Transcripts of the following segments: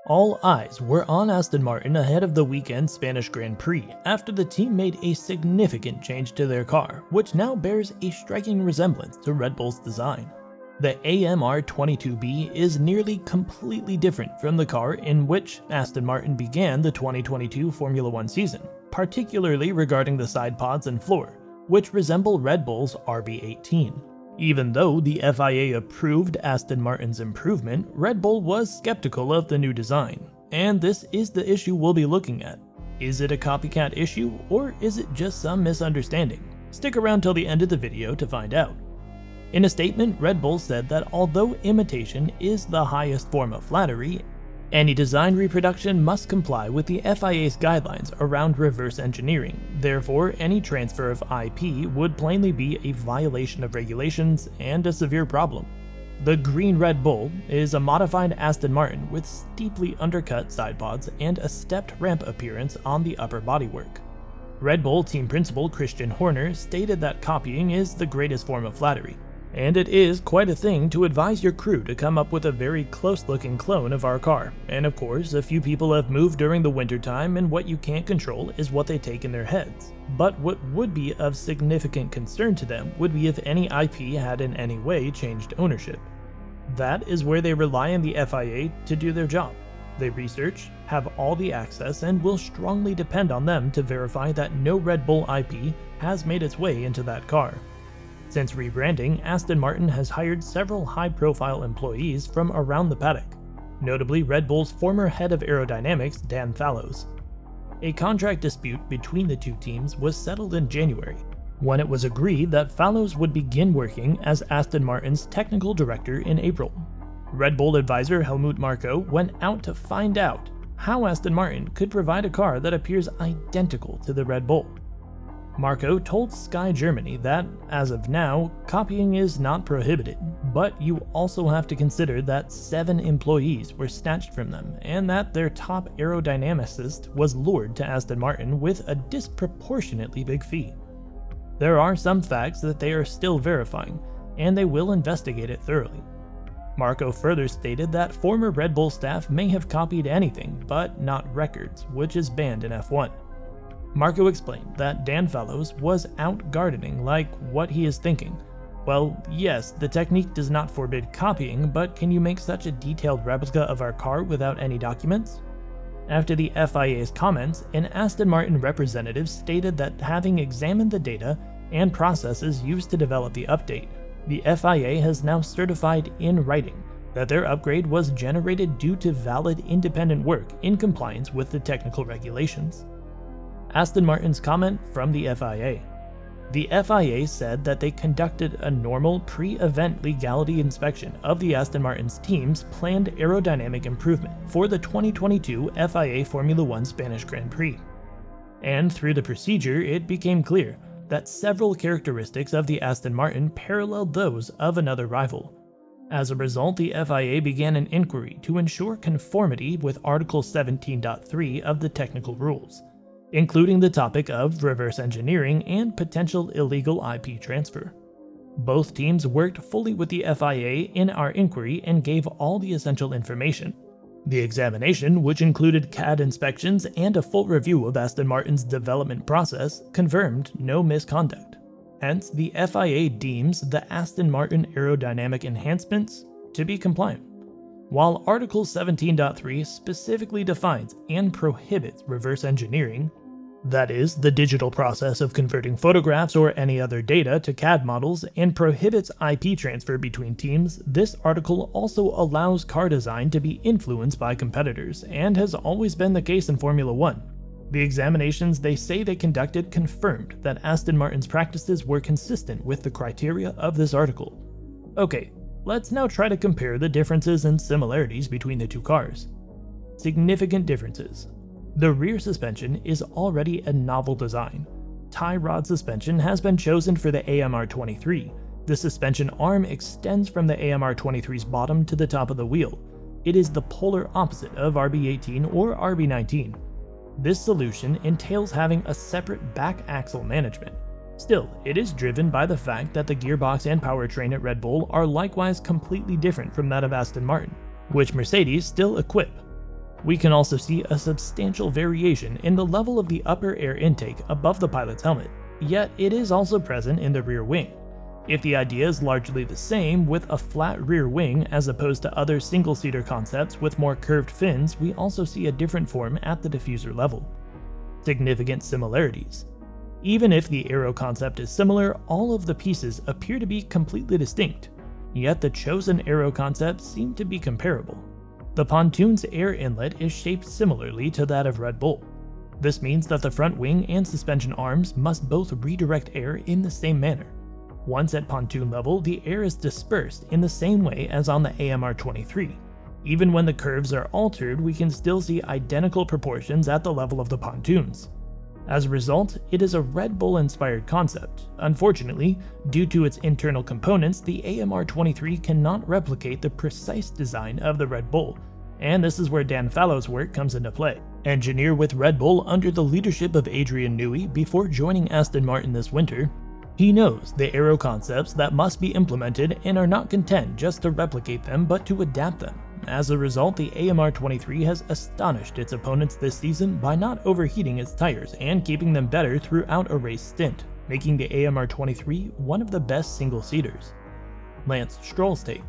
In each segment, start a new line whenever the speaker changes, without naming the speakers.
All eyes were on Aston Martin ahead of the weekend Spanish Grand Prix after the team made a significant change to their car, which now bears a striking resemblance to Red Bull's design. The AMR22B is nearly completely different from the car in which Aston Martin began the 2022 Formula One season, particularly regarding the side pods and floor, which resemble Red Bull's RB18. Even though the FIA approved Aston Martin's improvement, Red Bull was skeptical of the new design, and this is the issue we'll be looking at. Is it a copycat issue, or is it just some misunderstanding? Stick around till the end of the video to find out. In a statement, Red Bull said that although imitation is the highest form of flattery, any design reproduction must comply with the FIA's guidelines around reverse engineering. Therefore, any transfer of IP would plainly be a violation of regulations and a severe problem. The green Red Bull is a modified Aston Martin with steeply undercut side pods and a stepped ramp appearance on the upper bodywork. Red Bull team principal Christian Horner stated that copying is the greatest form of flattery, and it is quite a thing to advise your crew to come up with a very close-looking clone of our car. And of course, a few people have moved during the wintertime, and what you can't control is what they take in their heads. But what would be of significant concern to them would be if any IP had in any way changed ownership. That is where they rely on the FIA to do their job. They research, have all the access, and will strongly depend on them to verify that no Red Bull IP has made its way into that car. Since rebranding, Aston Martin has hired several high-profile employees from around the paddock, notably Red Bull's former head of aerodynamics, Dan Fallows. A contract dispute between the two teams was settled in January, when it was agreed that Fallows would begin working as Aston Martin's technical director in April. Red Bull advisor Helmut Marko went out to find out how Aston Martin could provide a car that appears identical to the Red Bull. Marko told Sky Germany that, as of now, copying is not prohibited, but you also have to consider that 7 employees were snatched from them and that their top aerodynamicist was lured to Aston Martin with a disproportionately big fee. There are some facts that they are still verifying, and they will investigate it thoroughly. Marko further stated that former Red Bull staff may have copied anything but not records, which is banned in F1. Marko explained that Dan Fallows was out gardening, like what he is thinking. Well, yes, the technique does not forbid copying, but can you make such a detailed replica of our car without any documents? After the FIA's comments, an Aston Martin representative stated that having examined the data and processes used to develop the update, the FIA has now certified in writing that their upgrade was generated due to valid independent work in compliance with the technical regulations. Aston Martin's comment from the FIA. The FIA said that they conducted a normal pre-event legality inspection of the Aston Martin's team's planned aerodynamic improvement for the 2022 FIA Formula One Spanish Grand Prix. And through the procedure, it became clear that several characteristics of the Aston Martin paralleled those of another rival. As a result, the FIA began an inquiry to ensure conformity with Article 17.3 of the technical rules, including the topic of reverse engineering and potential illegal IP transfer. Both teams worked fully with the FIA in our inquiry and gave all the essential information. The examination, which included CAD inspections and a full review of Aston Martin's development process, confirmed no misconduct. Hence, the FIA deems the Aston Martin aerodynamic enhancements to be compliant. While Article 17.3 specifically defines and prohibits reverse engineering, that is, the digital process of converting photographs or any other data to CAD models, and prohibits IP transfer between teams, this article also allows car design to be influenced by competitors, and has always been the case in Formula One. The examinations they say they conducted confirmed that Aston Martin's practices were consistent with the criteria of this article. Okay, let's now try to compare the differences and similarities between the two cars. Significant differences. The rear suspension is already a novel design. Tie rod suspension has been chosen for the AMR23. The suspension arm extends from the AMR23's bottom to the top of the wheel. It is the polar opposite of RB18 or RB19. This solution entails having a separate back axle management. Still, it is driven by the fact that the gearbox and powertrain at Red Bull are likewise completely different from that of Aston Martin, which Mercedes still equip. We can also see a substantial variation in the level of the upper air intake above the pilot's helmet, yet it is also present in the rear wing. If the idea is largely the same with a flat rear wing as opposed to other single-seater concepts with more curved fins, we also see a different form at the diffuser level. Significant similarities. Even if the aero concept is similar, all of the pieces appear to be completely distinct, yet the chosen aero concepts seem to be comparable. The pontoon's air inlet is shaped similarly to that of Red Bull. This means that the front wing and suspension arms must both redirect air in the same manner. Once at pontoon level, the air is dispersed in the same way as on the AMR-23. Even when the curves are altered, we can still see identical proportions at the level of the pontoons. As a result, it is a Red Bull-inspired concept. Unfortunately, due to its internal components, the AMR-23 cannot replicate the precise design of the Red Bull, and this is where Dan Fallow's work comes into play. Engineer with Red Bull under the leadership of Adrian Newey before joining Aston Martin this winter, he knows the aero concepts that must be implemented and are not content just to replicate them but to adapt them. As a result, the AMR-23 has astonished its opponents this season by not overheating its tires and keeping them better throughout a race stint, making the AMR-23 one of the best single-seaters. Lance Stroll's take.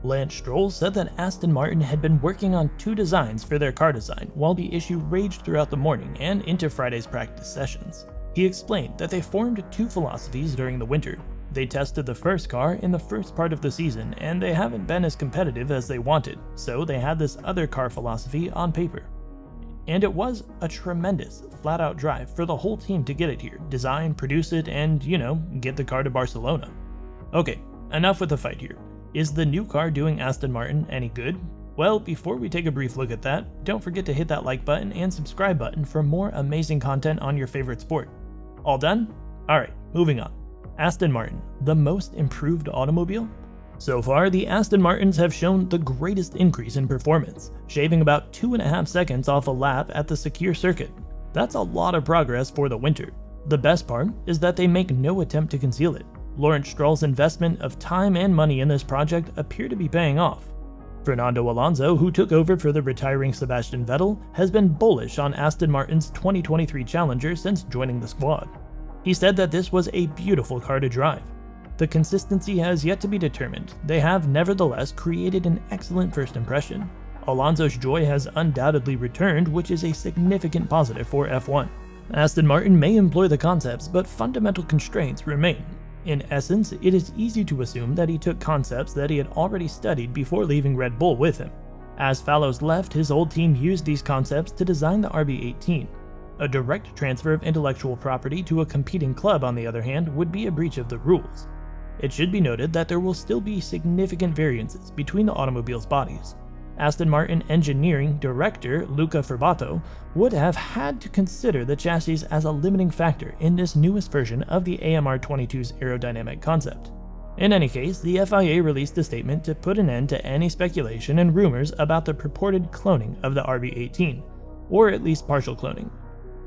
Lance Stroll said that Aston Martin had been working on 2 designs for their car design while the issue raged throughout the morning and into Friday's practice sessions. He explained that they formed 2 philosophies during the winter. They tested the first car in the first part of the season, and they haven't been as competitive as they wanted, so they had this other car philosophy on paper. And it was a tremendous, flat-out drive for the whole team to get it here, design, produce it, and, get the car to Barcelona. Okay, enough with the fight here. Is the new car doing Aston Martin any good? Well, before we take a brief look at that, don't forget to hit that like button and subscribe button for more amazing content on your favorite sport. All done? Alright, moving on. Aston Martin, the most improved automobile? So far, the Aston Martins have shown the greatest increase in performance, shaving about 2.5 seconds off a lap at the secure circuit. That's a lot of progress for the winter. The best part is that they make no attempt to conceal it. Lawrence Stroll's investment of time and money in this project appear to be paying off. Fernando Alonso, who took over for the retiring Sebastian Vettel, has been bullish on Aston Martin's 2023 Challenger since joining the squad. He said that this was a beautiful car to drive. The consistency has yet to be determined. They have nevertheless created an excellent first impression. Alonso's joy has undoubtedly returned, which is a significant positive for F1. Aston Martin may employ the concepts, but fundamental constraints remain. In essence, it is easy to assume that he took concepts that he had already studied before leaving Red Bull with him. As Fallows left, his old team used these concepts to design the RB18. A direct transfer of intellectual property to a competing club, on the other hand, would be a breach of the rules. It should be noted that there will still be significant variances between the automobile's bodies. Aston Martin engineering director Luca Ferbato would have had to consider the chassis as a limiting factor in this newest version of the AMR-22's aerodynamic concept. In any case, the FIA released a statement to put an end to any speculation and rumors about the purported cloning of the RB18, or at least partial cloning.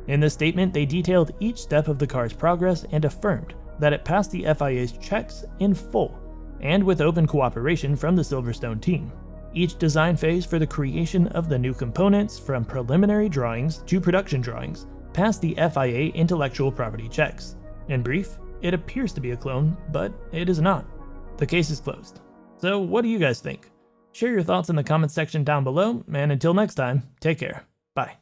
In the statement, they detailed each step of the car's progress and affirmed that it passed the FIA's checks in full, and with open cooperation from the Silverstone team. Each design phase for the creation of the new components, from preliminary drawings to production drawings, passed the FIA intellectual property checks. In brief, it appears to be a clone, but it is not. The case is closed. So what do you guys think? Share your thoughts in the comments section down below, and until next time, take care. Bye.